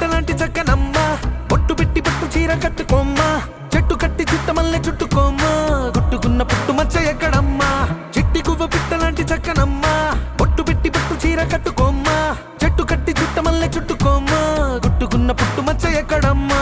పిట్టలాంటి చక్కనమ్మ బొట్టు పెట్టి పట్టు చీర కట్టుకోమ్మా చెట్టు కట్టి చుట్టమల్లె చుట్టుకోమ్మా గుట్టుకున్న పుట్టు మచ్చ ఎక్కడమ్మా చిట్టి గువ్వ పిట్టలాంటి చక్కనమ్మ బొట్టు పెట్టి పట్టు చీర కట్టుకోమ్మా చెట్టు కట్టి చుట్టమల్లె చుట్టుకోమ్మా గుట్టుకున్న పుట్టు మచ్చ ఎక్కడమ్మా